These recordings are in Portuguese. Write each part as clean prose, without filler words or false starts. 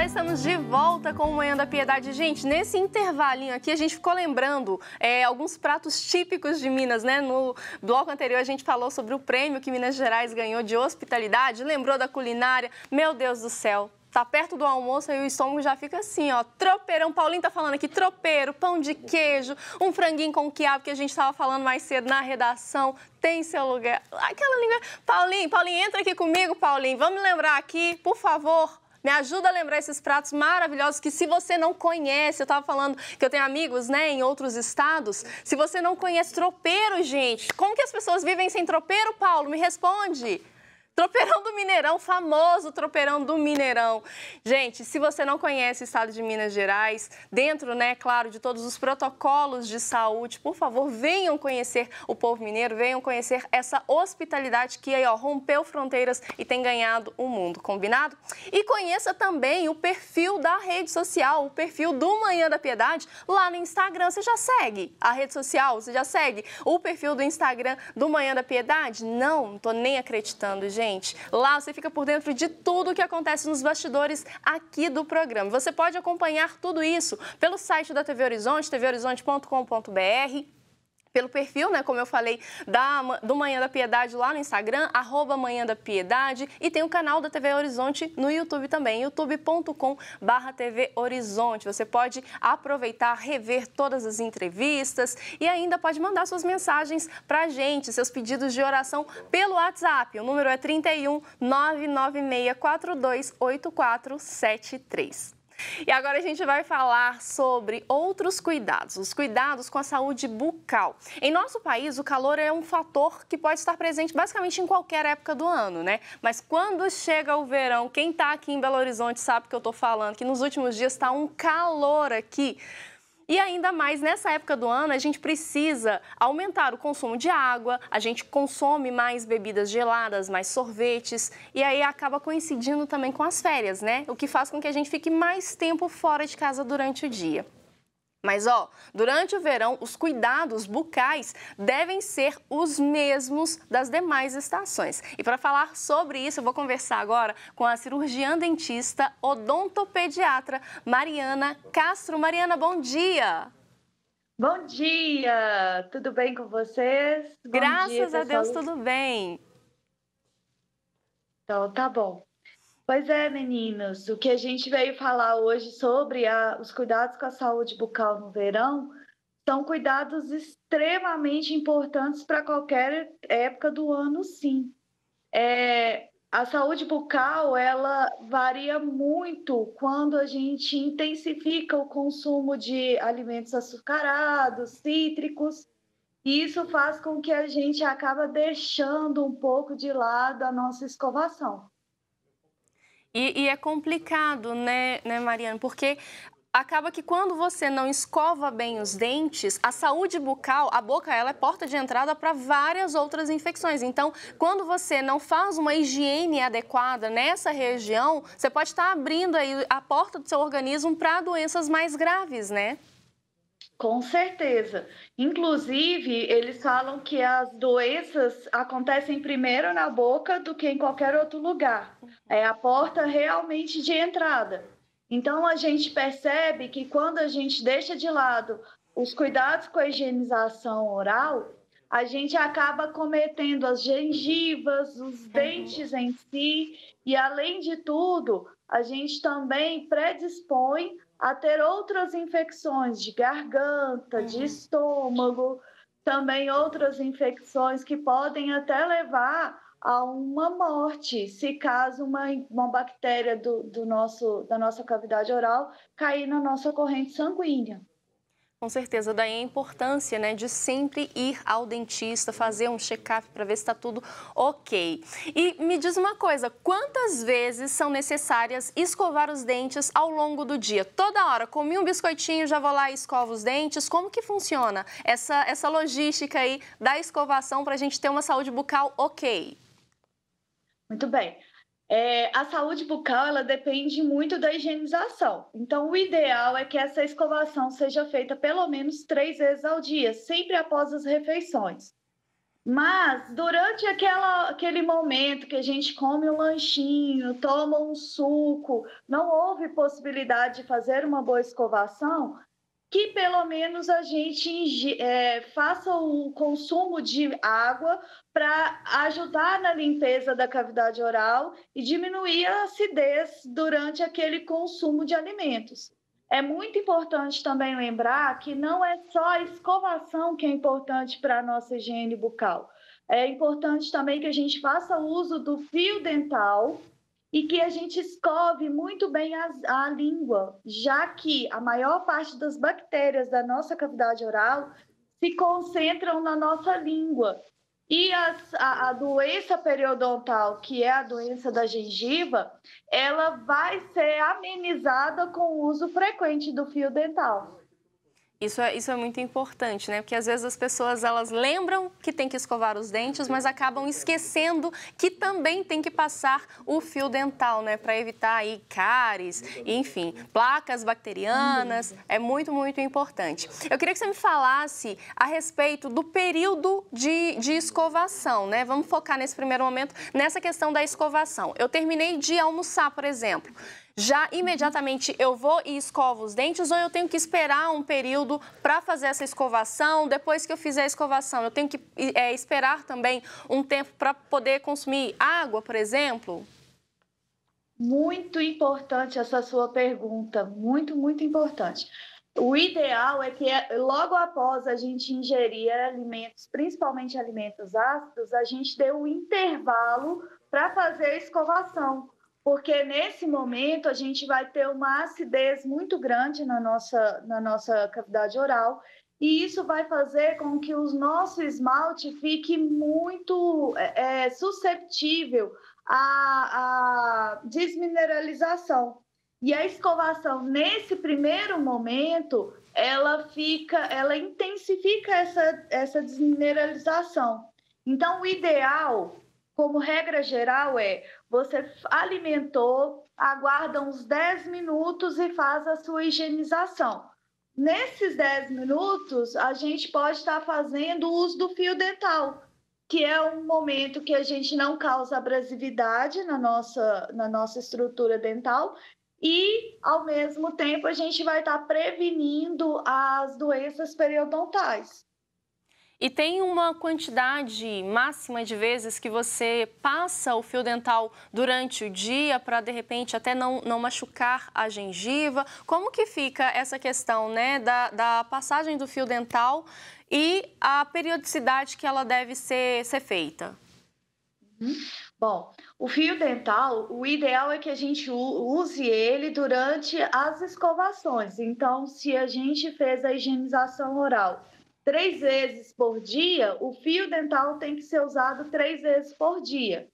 Já estamos de volta com o Manhã da Piedade. Gente, nesse intervalinho aqui, a gente ficou lembrando alguns pratos típicos de Minas, né? No bloco anterior, a gente falou sobre o prêmio que Minas Gerais ganhou de hospitalidade. Lembrou da culinária? Meu Deus do céu! Tá perto do almoço e o estômago já fica assim, ó, tropeirão. Paulinho tá falando aqui, tropeiro, pão de queijo, um franguinho com quiabo que a gente tava falando mais cedo na redação. Tem seu lugar. Aquela língua. Paulinho, entra aqui comigo, Paulinho. Vamos lembrar aqui, por favor. Me ajuda a lembrar esses pratos maravilhosos que, se você não conhece, eu estava falando que eu tenho amigos, né, em outros estados. Se você não conhece tropeiro, gente, como que as pessoas vivem sem tropeiro, Paulo? Me responde. Tropeirão do Mineirão, famoso tropeirão do Mineirão. Gente, se você não conhece o estado de Minas Gerais, dentro, né, claro, de todos os protocolos de saúde, por favor, venham conhecer o povo mineiro, venham conhecer essa hospitalidade que aí, ó, rompeu fronteiras e tem ganhado o mundo, combinado? E conheça também o perfil da rede social, o perfil do Manhã da Piedade, lá no Instagram. Você já segue a rede social? Você já segue o perfil do Instagram do Manhã da Piedade? Não tô nem acreditando, gente. Lá você fica por dentro de tudo o que acontece nos bastidores aqui do programa. Você pode acompanhar tudo isso pelo site da TV Horizonte, tvhorizonte.com.br, pelo perfil, né, como eu falei, do Manhã da Piedade lá no Instagram, @Manhã da Piedade, e tem o canal da TV Horizonte no YouTube também, youtube.com/TV Horizonte. Você pode aproveitar, rever todas as entrevistas e ainda pode mandar suas mensagens pra gente, seus pedidos de oração pelo WhatsApp. O número é 31 996 42 8473. E agora a gente vai falar sobre outros cuidados, os cuidados com a saúde bucal. Em nosso país, o calor é um fator que pode estar presente basicamente em qualquer época do ano, né? Mas quando chega o verão, quem está aqui em Belo Horizonte sabe o que eu estou falando, que nos últimos dias está um calor aqui. E ainda mais nessa época do ano, a gente precisa aumentar o consumo de água, a gente consome mais bebidas geladas, mais sorvetes, e aí acaba coincidindo também com as férias, né? O que faz com que a gente fique mais tempo fora de casa durante o dia. Mas, ó, durante o verão, os cuidados bucais devem ser os mesmos das demais estações. E para falar sobre isso, eu vou conversar agora com a cirurgiã dentista odontopediatra Mariana Castro. Mariana, bom dia! Bom dia! Tudo bem com vocês? Graças a Deus, tudo bem. Então, tá bom. Pois é, meninos, o que a gente veio falar hoje sobre os cuidados com a saúde bucal no verão são cuidados extremamente importantes para qualquer época do ano, sim. A saúde bucal, ela varia muito quando a gente intensifica o consumo de alimentos açucarados, cítricos, e isso faz com que a gente acaba deixando um pouco de lado a nossa escovação. E é complicado, né, Mariana? Porque acaba que quando você não escova bem os dentes, a saúde bucal, a boca, ela é porta de entrada para várias outras infecções. Então, quando você não faz uma higiene adequada nessa região, você pode estar abrindo aí a porta do seu organismo para doenças mais graves, né? Com certeza. Inclusive, eles falam que as doenças acontecem primeiro na boca do que em qualquer outro lugar. É a porta realmente de entrada. Então, a gente percebe que quando a gente deixa de lado os cuidados com a higienização oral, a gente acaba cometendo as gengivas, os dentes em si, e além de tudo, a gente também predispõe a ter outras infecções de garganta, de estômago, também outras infecções que podem até levar a uma morte, se caso uma bactéria da nossa cavidade oral cair na nossa corrente sanguínea. Com certeza, daí a importância, né, de sempre ir ao dentista, fazer um check-up para ver se está tudo ok. E me diz uma coisa, quantas vezes são necessárias escovar os dentes ao longo do dia? Toda hora, comi um biscoitinho, já vou lá e escovo os dentes. Como que funciona essa logística aí da escovação para a gente ter uma saúde bucal ok? Muito bem. A saúde bucal, ela depende muito da higienização. Então, o ideal é que essa escovação seja feita pelo menos 3 vezes ao dia, sempre após as refeições. Mas durante aquele momento que a gente come um lanchinho, toma um suco, não houve possibilidade de fazer uma boa escovação, que pelo menos a gente faça o consumo de água para ajudar na limpeza da cavidade oral e diminuir a acidez durante aquele consumo de alimentos. É muito importante também lembrar que não é só a escovação que é importante para a nossa higiene bucal. É importante também que a gente faça uso do fio dental e que a gente escove muito bem a língua, já que a maior parte das bactérias da nossa cavidade oral se concentram na nossa língua. E a doença periodontal, que é a doença da gengiva, ela vai ser amenizada com o uso frequente do fio dental. Isso é muito importante, né? Porque às vezes as pessoas elas lembram que tem que escovar os dentes, mas acabam esquecendo que também tem que passar o fio dental, né? Para evitar aí cáries, enfim, placas bacterianas. É muito, muito importante. Eu queria que você me falasse a respeito do período de escovação, né? Vamos focar nesse primeiro momento nessa questão da escovação. Eu terminei de almoçar, por exemplo. Já imediatamente eu vou e escovo os dentes ou eu tenho que esperar um período para fazer essa escovação? Depois que eu fizer a escovação, eu tenho que esperar também um tempo para poder consumir água, por exemplo? Muito importante essa sua pergunta, muito, muito importante. O ideal é que logo após a gente ingerir alimentos, principalmente alimentos ácidos, a gente dê um intervalo para fazer a escovação. Porque nesse momento a gente vai ter uma acidez muito grande na nossa cavidade oral e isso vai fazer com que o nosso esmalte fique muito susceptível à desmineralização. E a escovação, nesse primeiro momento, ela intensifica essa desmineralização. Então, o ideal, como regra geral, você alimentou, aguarda uns 10 minutos e faz a sua higienização. Nesses 10 minutos, a gente pode estar fazendo o uso do fio dental, que é um momento que a gente não causa abrasividade na nossa estrutura dental e, ao mesmo tempo, a gente vai estar prevenindo as doenças periodontais. E tem uma quantidade máxima de vezes que você passa o fio dental durante o dia para, de repente, até não machucar a gengiva? Como que fica essa questão, né, da passagem do fio dental e a periodicidade que ela deve ser feita? Bom, o fio dental, o ideal é que a gente use ele durante as escovações. Então, se a gente fez a higienização oral 3 vezes por dia, o fio dental tem que ser usado 3 vezes por dia.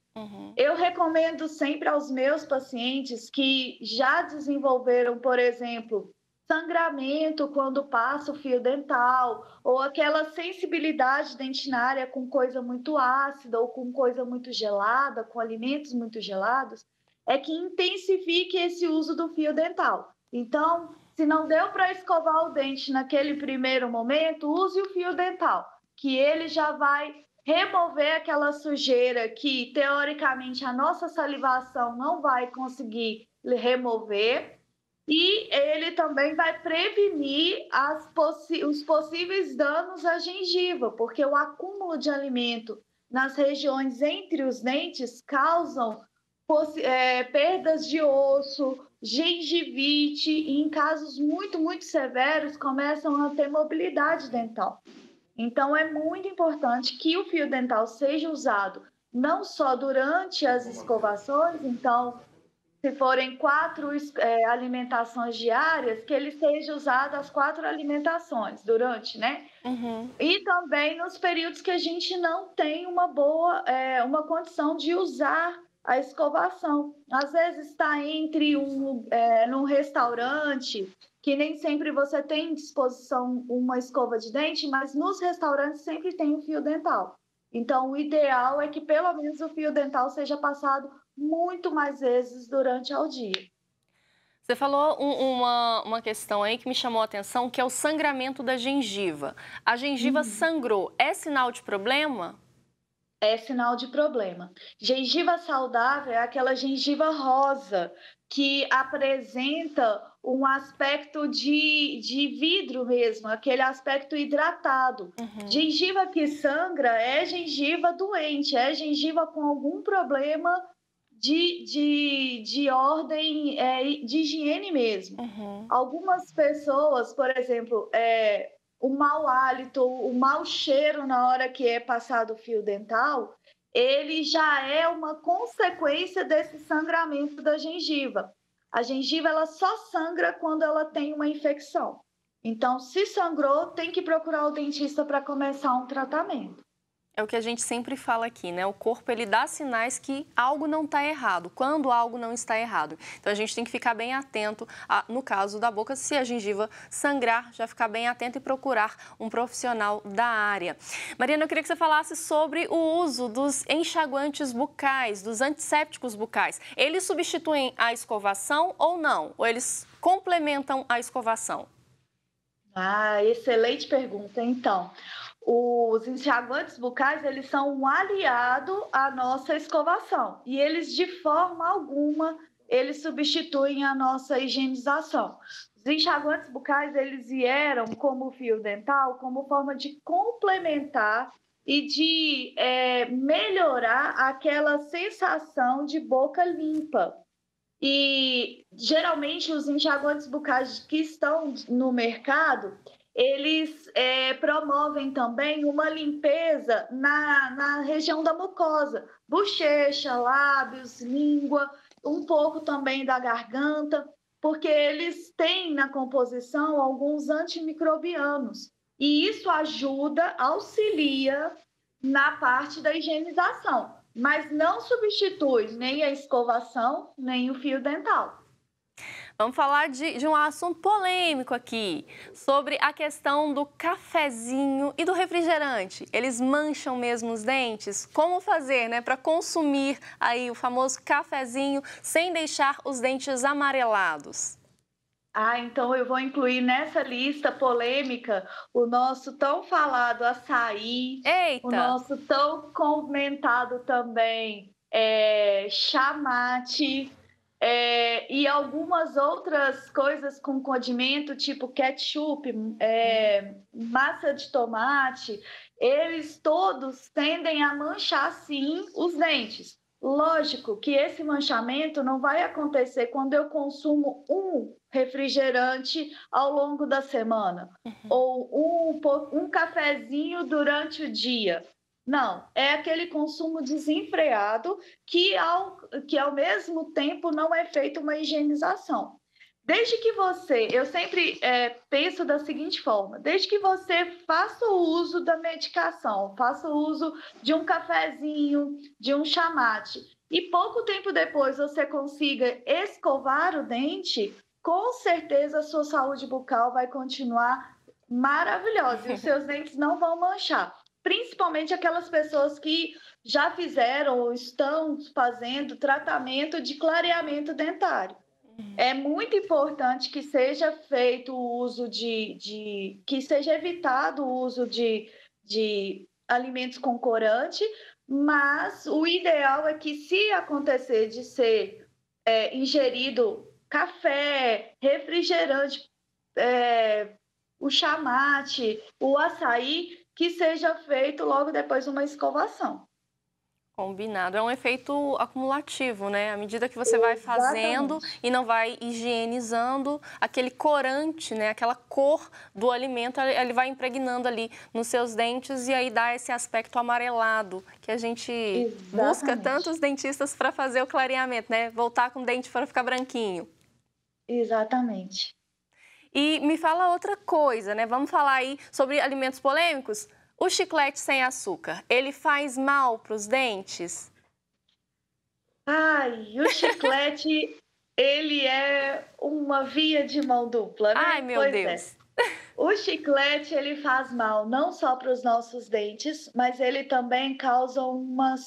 Eu recomendo sempre aos meus pacientes que já desenvolveram, por exemplo, sangramento quando passa o fio dental, ou aquela sensibilidade dentinária com coisa muito ácida ou com coisa muito gelada, com alimentos muito gelados, é que intensifique esse uso do fio dental. Então, se não deu para escovar o dente naquele primeiro momento, use o fio dental, que ele já vai remover aquela sujeira que, teoricamente, a nossa salivação não vai conseguir remover. E ele também vai prevenir os possíveis danos à gengiva, porque o acúmulo de alimento nas regiões entre os dentes causam perdas de osso, gengivite e, em casos muito, muito severos, começam a ter mobilidade dental. Então, é muito importante que o fio dental seja usado não só durante as escovações, então, se forem 4 alimentações diárias, que ele seja usado as 4 alimentações durante, né? E também nos períodos que a gente não tem uma condição de usar a escovação. Às vezes está num restaurante, que nem sempre você tem à disposição uma escova de dente, mas nos restaurantes sempre tem o fio dental. Então, o ideal é que pelo menos o fio dental seja passado muito mais vezes durante o dia. Você falou uma questão aí que me chamou a atenção, que é o sangramento da gengiva. A gengiva sangrou, é sinal de problema? é sinal de problema. Gengiva saudável é aquela gengiva rosa que apresenta um aspecto de vidro mesmo, aquele aspecto hidratado. Uhum, Gengiva que sangra é gengiva doente, é gengiva com algum problema de ordem de higiene mesmo. uhum. Algumas pessoas, por exemplo, o mau hálito, o mau cheiro na hora que é passado o fio dental, ele já é uma consequência desse sangramento da gengiva. A gengiva ela só sangra quando ela tem uma infecção. Então, se sangrou, tem que procurar o dentista para começar um tratamento. É o que a gente sempre fala aqui, né? O corpo, ele dá sinais que algo não está errado, quando algo não está errado. Então, a gente tem que ficar bem atento, no caso da boca, se a gengiva sangrar, já ficar bem atento e procurar um profissional da área. Mariana, eu queria que você falasse sobre o uso dos enxaguantes bucais, dos antissépticos bucais. Eles substituem a escovação ou não? Ou eles complementam a escovação? Ah, excelente pergunta. Então, os enxaguantes bucais, eles são um aliado à nossa escovação e eles, de forma alguma, eles substituem a nossa higienização. Os enxaguantes bucais, eles vieram como fio dental, como forma de complementar e de melhorar aquela sensação de boca limpa. E geralmente os enxaguantes bucais que estão no mercado, eles promovem também uma limpeza na região da mucosa, bochecha, lábios, língua, um pouco também da garganta, porque eles têm na composição alguns antimicrobianos. E isso ajuda, auxilia na parte da higienização, mas não substitui nem a escovação, nem o fio dental. Vamos falar de um assunto polêmico aqui, sobre a questão do cafezinho e do refrigerante. Eles mancham mesmo os dentes? Como fazer, né, para consumir aí o famoso cafezinho sem deixar os dentes amarelados? Ah, então eu vou incluir nessa lista polêmica o nosso tão falado açaí, o Eita! nosso tão comentado também chamate, e algumas outras coisas com condimento, tipo ketchup, massa de tomate, eles todos tendem a manchar, sim, os dentes. Lógico que esse manchamento não vai acontecer quando eu consumo um refrigerante ao longo da semana, ou um cafezinho durante o dia. Não, é aquele consumo desenfreado que ao mesmo tempo não é feita uma higienização. Desde que eu sempre penso da seguinte forma, desde que você faça o uso da medicação, faça o uso de um cafezinho, de um chamate, e pouco tempo depois você consiga escovar o dente, com certeza a sua saúde bucal vai continuar maravilhosa e os seus dentes não vão manchar. Principalmente aquelas pessoas que já fizeram ou estão fazendo tratamento de clareamento dentário. É muito importante que seja feito o uso que seja evitado o uso de alimentos com corante, mas o ideal é que, se acontecer de ser ingerido café, refrigerante, o chamate, o açaí, que seja feito logo depois uma escovação. Combinado. É um efeito acumulativo, né? À medida que você vai fazendo Exatamente. e não vai higienizando, aquele corante, né? Aquela cor do alimento, ele vai impregnando ali nos seus dentes e aí dá esse aspecto amarelado que a gente busca Exatamente. tantos dentistas para fazer o clareamento, né? Voltar com o dente para ficar branquinho. Exatamente. E me fala outra coisa, né? Vamos falar aí sobre alimentos polêmicos. O chiclete sem açúcar, ele faz mal para os dentes? Ai, o chiclete, ele é uma via de mão dupla, Ai, né? meu Pois é. Deus. O chiclete, ele faz mal não só para os nossos dentes, mas ele também causa uma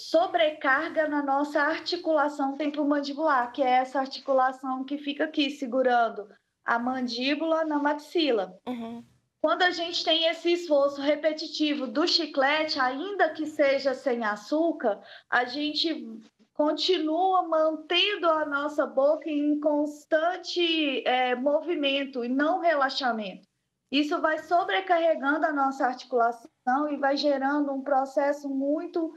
sobrecarga na nossa articulação temporomandibular, que é essa articulação que fica aqui segurando a mandíbula na maxila. Uhum. quando a gente tem esse esforço repetitivo do chiclete, ainda que seja sem açúcar, a gente continua mantendo a nossa boca em constante movimento e não relaxamento. Isso vai sobrecarregando a nossa articulação e vai gerando um processo muito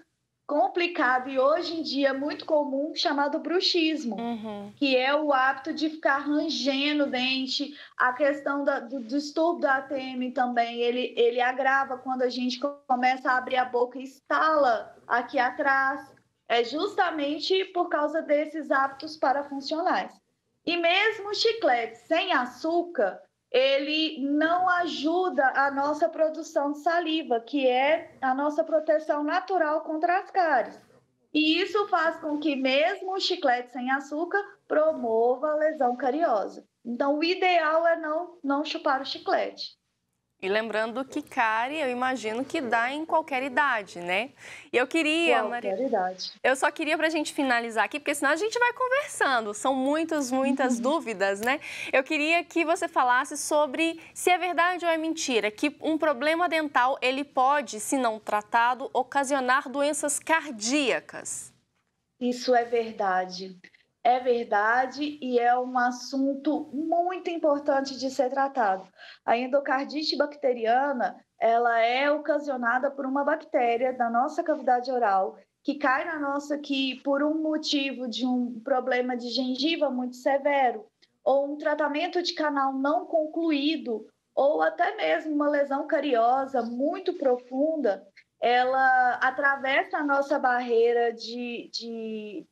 complicado e hoje em dia muito comum, chamado bruxismo, que é o hábito de ficar rangendo o dente. A questão do distúrbio da ATM também, ele agrava quando a gente começa a abrir a boca e estala aqui atrás. É justamente por causa desses hábitos parafuncionais. E mesmo o chiclete sem açúcar, ele não ajuda a nossa produção de saliva, que é a nossa proteção natural contra as cáries. E isso faz com que mesmo o chiclete sem açúcar promova a lesão cariosa. Então, o ideal é não chupar o chiclete. E lembrando que cárie, eu imagino que dá em qualquer idade, né? E eu queria, Maria, eu só queria para a gente finalizar aqui, porque senão a gente vai conversando. São muitas dúvidas, né? Eu queria que você falasse sobre se é verdade ou é mentira que um problema dental, ele pode, se não tratado, ocasionar doenças cardíacas. Isso é verdade. É verdade e é um assunto muito importante de ser tratado. A endocardite bacteriana, ela é ocasionada por uma bactéria da nossa cavidade oral que cai na nossa, que por um motivo de um problema de gengiva muito severo, ou um tratamento de canal não concluído, ou até mesmo uma lesão cariosa muito profunda, ela atravessa a nossa barreira de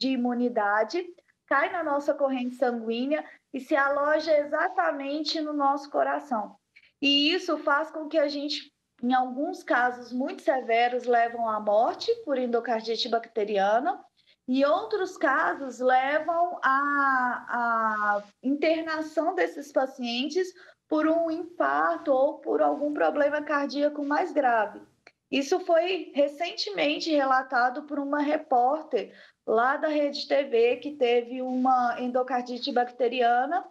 imunidade, cai na nossa corrente sanguínea e se aloja exatamente no nosso coração. E isso faz com que a gente, em alguns casos muito severos, levam à morte por endocardite bacteriana e outros casos levam à internação desses pacientes por um infarto ou por algum problema cardíaco mais grave. Isso foi recentemente relatado por uma repórter lá da Rede TV que teve uma endocardite bacteriana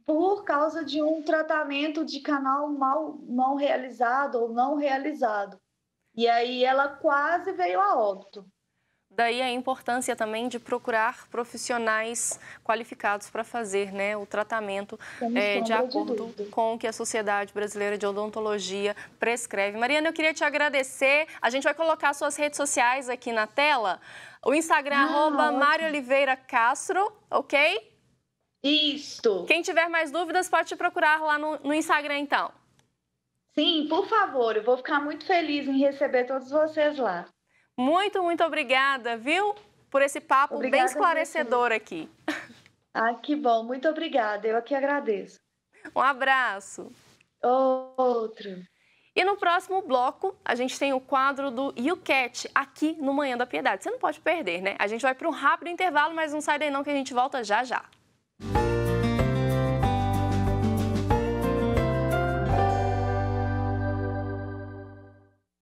por causa de um tratamento de canal não realizado ou não realizado. E aí ela quase veio a óbito. Daí a importância também de procurar profissionais qualificados para fazer, né, o tratamento de acordo com o que a Sociedade Brasileira de Odontologia prescreve. Mariana, eu queria te agradecer. A gente vai colocar suas redes sociais aqui na tela. O Instagram, @MariOliveiraCastro, ok? Isso. Quem tiver mais dúvidas pode te procurar lá no Instagram, então. Sim, por favor. Eu vou ficar muito feliz em receber todos vocês lá. Muito outbrigada, viu? Por esse papo bem esclarecedor aqui. Ah, que bom. Muito obrigada. Eu aqui agradeço. Um abraço. Outro. E no próximo bloco, a gente tem o quadro do YouCat aqui no Manhã da Piedade. Você não pode perder, né? A gente vai para um rápido intervalo, mas não sai daí não que a gente volta já já.